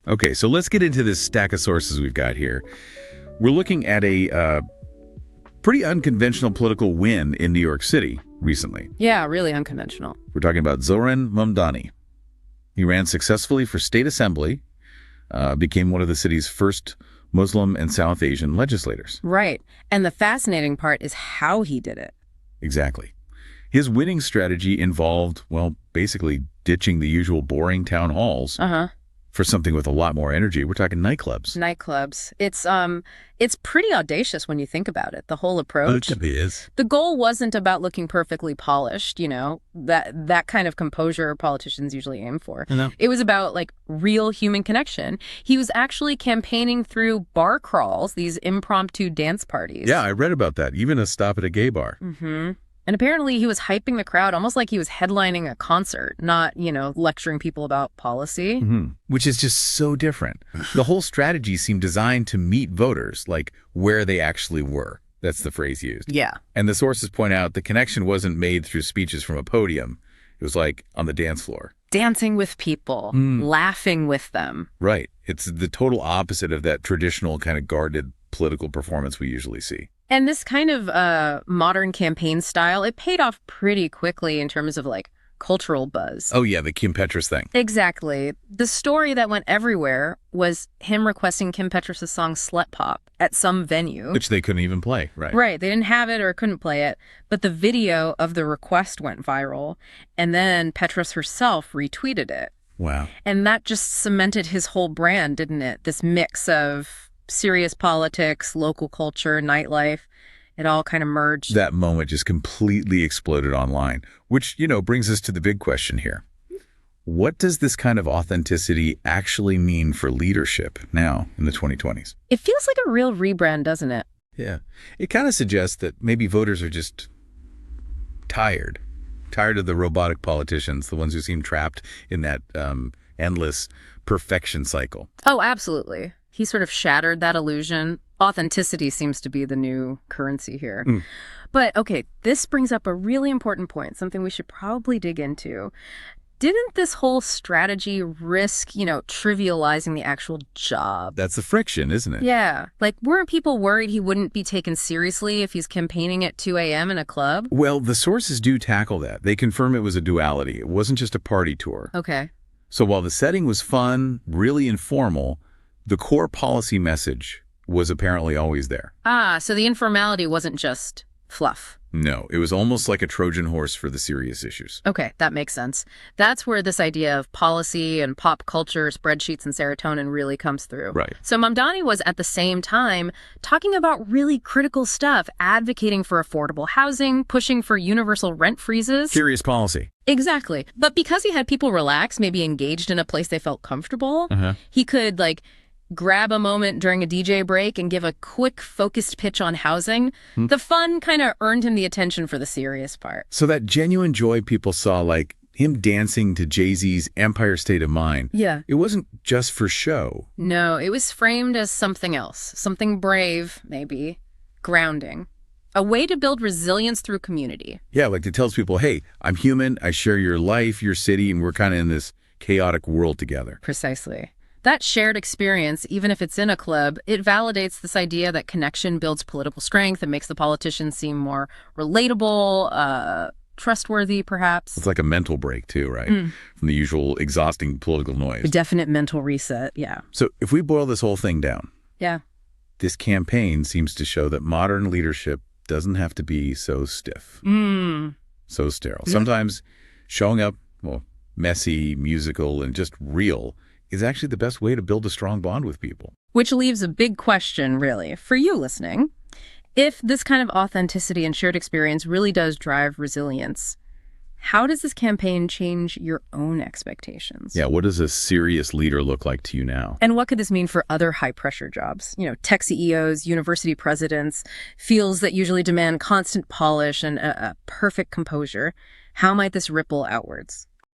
Okay, so let's get into this stack of sources we've got here. We're looking at a pretty unconventional political win in New York City recently. Yeah, really unconventional. We're talking about Zohran Mamdani. He ran successfully for state assembly, became one of the city's first Muslim and South Asian legislators. Right. And the fascinating part is how he did it. Exactly. His winning strategy involved, well, basically ditching the usual boring town halls for something with a lot more energy. We're talking nightclubs. Nightclubs. It's pretty audacious when you think about it, the whole approach. It is. The goal wasn't about looking perfectly polished, that kind of composure politicians usually aim for. No. It was about, like, real human connection. He was actually campaigning through bar crawls, these impromptu dance parties. Yeah, I read about that. Even a stop at a gay bar. Mm-hmm. And apparently he was hyping the crowd almost like he was headlining a concert, not, lecturing people about policy. Mm-hmm. Which is just so different. The whole strategy seemed designed to meet voters, like where they actually were. That's the phrase used. Yeah. And the sources point out the connection wasn't made through speeches from a podium. It was like on the dance floor. Dancing with people, laughing with them. Right. It's the total opposite of that traditional kind of guarded political performance we usually see. And this kind of modern campaign style, it paid off pretty quickly in terms of, like, cultural buzz. Oh, yeah, the Kim Petras thing. Exactly. The story that went everywhere was him requesting Kim Petras' song Slut Pop at some venue. Which they couldn't even play, right? Right. They didn't have it or couldn't play it. But the video of the request went viral. And then Petras herself retweeted it. Wow. And that just cemented his whole brand, didn't it? This mix of serious politics, local culture, nightlife. It all kind of merged. That moment just completely exploded online, which, brings us to the big question here. What does this kind of authenticity actually mean for leadership now in the 2020s? It feels like a real rebrand, doesn't it? Yeah. It kind of suggests that maybe voters are just tired of the robotic politicians, the ones who seem trapped in that endless perfection cycle. Oh, absolutely. He sort of shattered that illusion. Authenticity seems to be the new currency here. But, okay, this brings up a really important point, something we should probably dig into. Didn't this whole strategy risk, trivializing the actual job? That's the friction, isn't it? Yeah. Like, weren't people worried he wouldn't be taken seriously if he's campaigning at 2 a.m. in a club? Well, the sources do tackle that. They confirm it was a duality. It wasn't just a party tour. Okay. So while the setting was fun, really informal, the core policy message was apparently always there. Ah, so the informality wasn't just fluff. No, it was almost like a Trojan horse for the serious issues. Okay, that makes sense. That's where this idea of policy and pop culture, spreadsheets and serotonin really comes through. Right. So Mamdani was at the same time talking about really critical stuff, advocating for affordable housing, pushing for universal rent freezes. Serious policy. Exactly. But because he had people relax, maybe engaged in a place they felt comfortable, he could, grab a moment during a DJ break and give a quick, focused pitch on housing. The fun kind of earned him the attention for the serious part. So that genuine joy people saw, like him dancing to Jay-Z's Empire State of Mind, Yeah. it wasn't just for show. No, it was framed as something else. Something brave, maybe. Grounding. A way to build resilience through community. Yeah, like it tells people, hey, I'm human, I share your life, your city, and we're kind of in this chaotic world together. Precisely. That shared experience, even if it's in a club, it validates this idea that connection builds political strength and makes the politicians seem more relatable, trustworthy, perhaps. It's like a mental break, too, right? From the usual exhausting political noise. A definite mental reset, yeah. So if we boil this whole thing down, Yeah. this campaign seems to show that modern leadership doesn't have to be so stiff, so sterile. Sometimes showing up, messy, musical, and just real is actually the best way to build a strong bond with people. Which leaves a big question, really, for you listening. If this kind of authenticity and shared experience really does drive resilience, how does this campaign change your own expectations? Yeah, what does a serious leader look like to you now? And what could this mean for other high-pressure jobs? Tech CEOs, university presidents, fields that usually demand constant polish and a perfect composure. How might this ripple outwards?